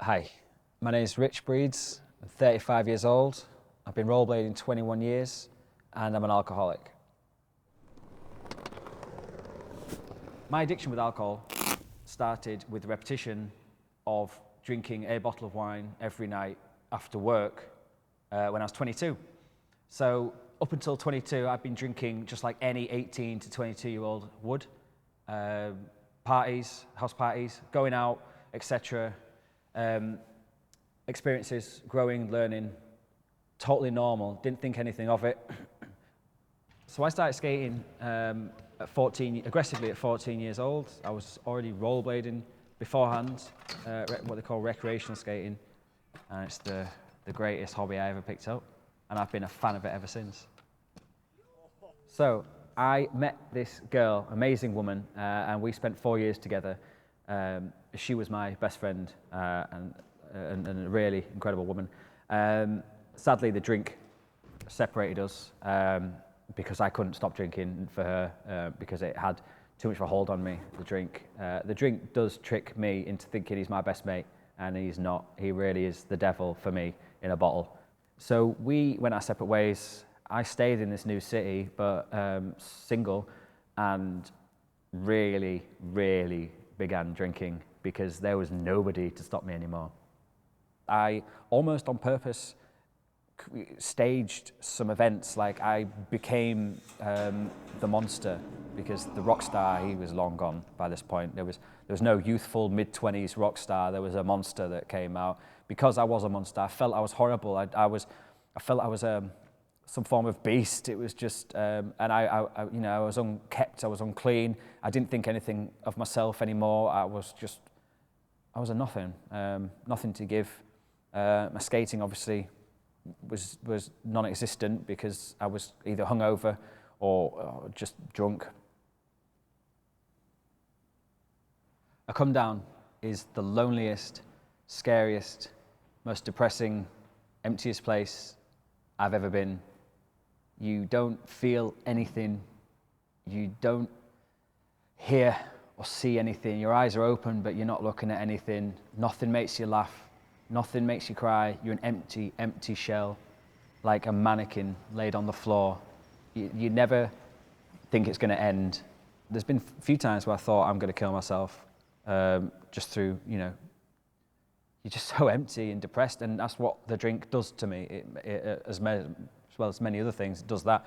Hi, my name is Rich Breeds. I'm 35 years old. I've been rollerblading 21 years and I'm an alcoholic. My addiction with alcohol started with the repetition of drinking a bottle of wine every night after work when I was 22. So up until 22, I've been drinking just like any 18 to 22-year-old would. Parties, house parties, going out, etc. Experiences, growing, learning, totally normal, didn't think anything of it. So I started skating aggressively at 14 years old. I was already rollerblading beforehand, what they call recreational skating, and it's the greatest hobby I ever picked up, and I've been a fan of it ever since. So I met this girl, amazing woman, and we spent 4 years together. She was my best friend and a really incredible woman. Sadly, the drink separated us because I couldn't stop drinking for her because it had too much of a hold on me, the drink. The drink does trick me into thinking he's my best mate, and he's not. He really is the devil for me in a bottle. So we went our separate ways. I stayed in this new city, but single, and really, really began drinking because there was nobody to stop me anymore. I almost on purpose staged some events, like I became the monster, because the rock star, he was long gone by this point. There was no youthful mid-20s rock star. There was a monster that came out. Because I was a monster, I felt I was horrible. I felt I was some form of beast. It was just, and I was unkept, I was unclean. I didn't think anything of myself anymore. I was a nothing, nothing to give. My skating obviously was non-existent because I was either hungover or just drunk. A come down is the loneliest, scariest, most depressing, emptiest place I've ever been. You don't feel anything. You don't hear or see anything. Your eyes are open, but you're not looking at anything. Nothing makes you laugh. Nothing makes you cry. You're an empty, empty shell, like a mannequin laid on the floor. You never think it's going to end. There's been a few times where I thought I'm going to kill myself, just through, you're just so empty and depressed, and that's what the drink does to me. As well as many other things, it does that.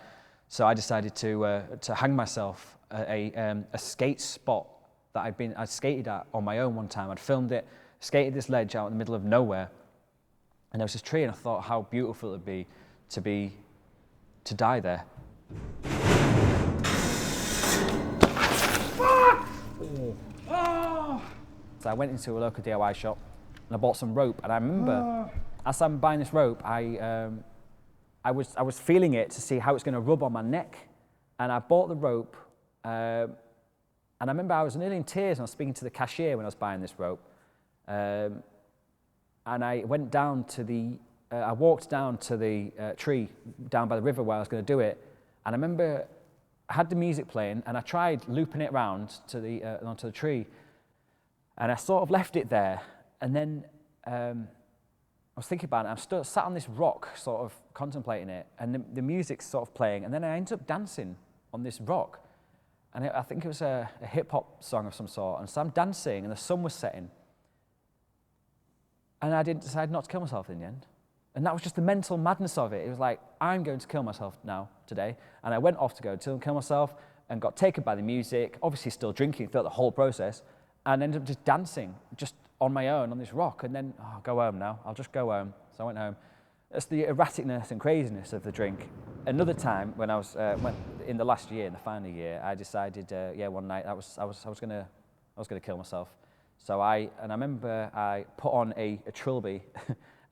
So I decided to hang myself at a skate spot that I'd skated at on my own one time. I'd filmed it, skated this ledge out in the middle of nowhere, and there was this tree, and I thought how beautiful it would be to die there. So I went into a local DIY shop and I bought some rope, and I remember as I'm buying this rope, I was feeling it to see how it's going to rub on my neck, and I bought the rope, and I remember I was nearly in tears, and I was speaking to the cashier when I was buying this rope, and I went down to I walked down to the tree down by the river where I was going to do it, and I remember I had the music playing, and I tried looping it around to onto the tree, and I sort of left it there, and then I was thinking about it. I'm sat on this rock, sort of contemplating it, and the music's sort of playing, and then I ended up dancing on this rock, and I think it was a hip-hop song of some sort, and so I'm dancing, and the sun was setting, and I decided not to kill myself in the end. And that was just the mental madness of it. It was like, I'm going to kill myself now, today, and I went off to go to kill myself, and got taken by the music, obviously still drinking throughout the whole process, and ended up just dancing, just on my own on this rock, and then, I'll go home now, I'll just go home. So I went home. That's the erraticness and craziness of the drink. Another time when I was, in the last year, in the final year, I decided, one night I was gonna kill myself. So I remember I put on a trilby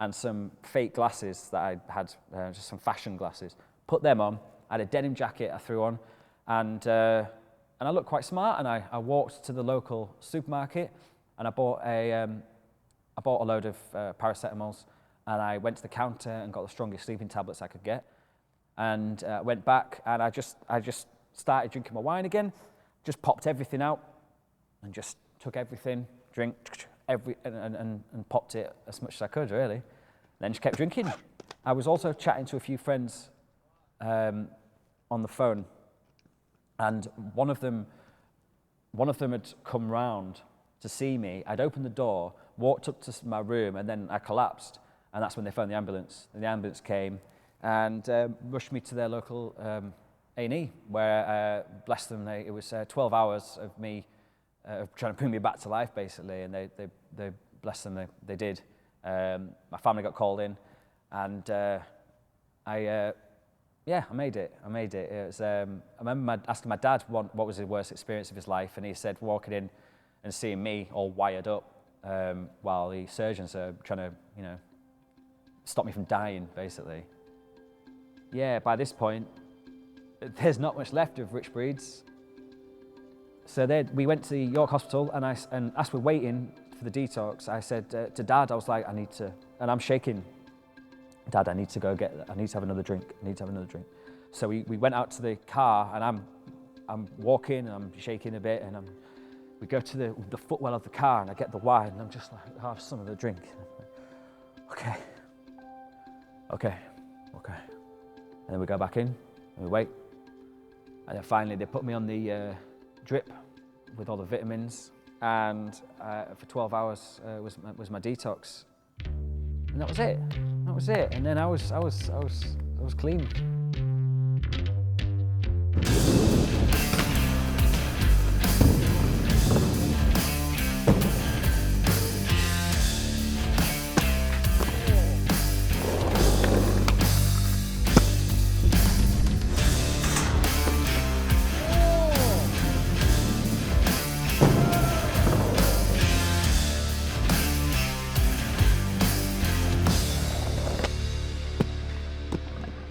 and some fake glasses that I had, just some fashion glasses, put them on. I had a denim jacket I threw on, and I looked quite smart, and I walked to the local supermarket, and I bought a load of paracetamols, and I went to the counter and got the strongest sleeping tablets I could get, and went back, and I just started drinking my wine again, just popped everything out, and just took everything, and popped it as much as I could, really. Then just kept drinking. I was also chatting to a few friends on the phone, and one of them had come round to see me. I'd opened the door, walked up to my room, and then I collapsed, and that's when they phoned the ambulance. And the ambulance came and rushed me to their local A&E, where, bless them, it was 12 hours of me trying to bring me back to life, basically, and they bless them, they did. My family got called in, and I made it. It was, I remember asking my dad what was his worst experience of his life, and he said walking in and seeing me all wired up while the surgeons are trying to, you know, stop me from dying, basically. Yeah, by this point, there's not much left of Rich Breeds. So we went to the York Hospital, and as we're waiting for the detox, I said to Dad, I was like, I need to, and I'm shaking. Dad, I need to have another drink. So we went out to the car, and I'm walking, and I'm shaking a bit, and we go to the footwell of the car, and I get the wine, and I'm just like, have some of the drink. Okay. And then we go back in, and we wait. And then finally they put me on the drip with all the vitamins, and for 12 hours was my detox. And that was it. And then I was clean.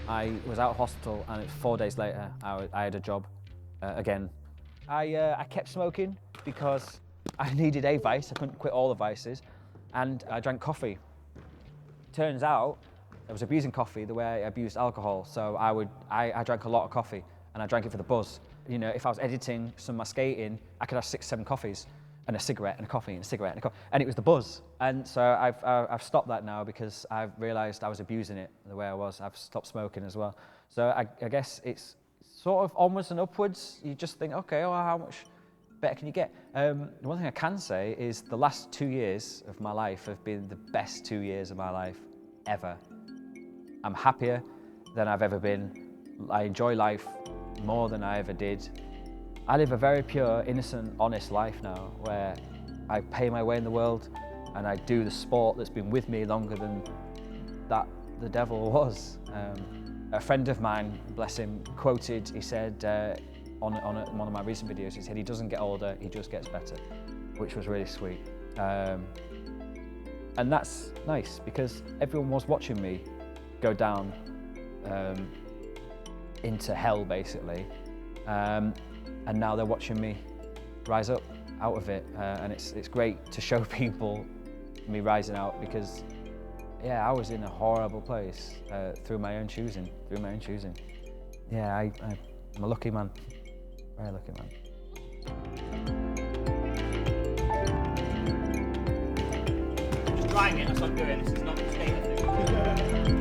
I was out of hospital, and 4 days later, I had a job again. I kept smoking because I needed a vice. I couldn't quit all the vices, and I drank coffee. Turns out I was abusing coffee the way I abused alcohol. So I drank a lot of coffee, and I drank it for the buzz. You know, if I was editing some of my skating, I could have 6, 7 coffees, and a cigarette, and a coffee, and a cigarette, and a coffee, and it was the buzz. And so I've stopped that now because I've realised I was abusing it the way I was. I've stopped smoking as well. So I guess it's sort of onwards and upwards. You just think, okay, well, how much better can you get? The one thing I can say is the last 2 years of my life have been the best 2 years of my life ever. I'm happier than I've ever been. I enjoy life more than I ever did. I live a very pure, innocent, honest life now, where I pay my way in the world, and I do the sport that's been with me longer than that the devil was. A friend of mine, bless him, quoted, he said on one of my recent videos, he said, he doesn't get older, he just gets better, which was really sweet. And that's nice, because everyone was watching me go down into hell, basically. And now they're watching me rise up out of it, and it's great to show people me rising out, because yeah, I was in a horrible place through my own choosing. Yeah, I'm a lucky man, very lucky man. Just trying it, that's what I'm doing. This is not a STEERE thing.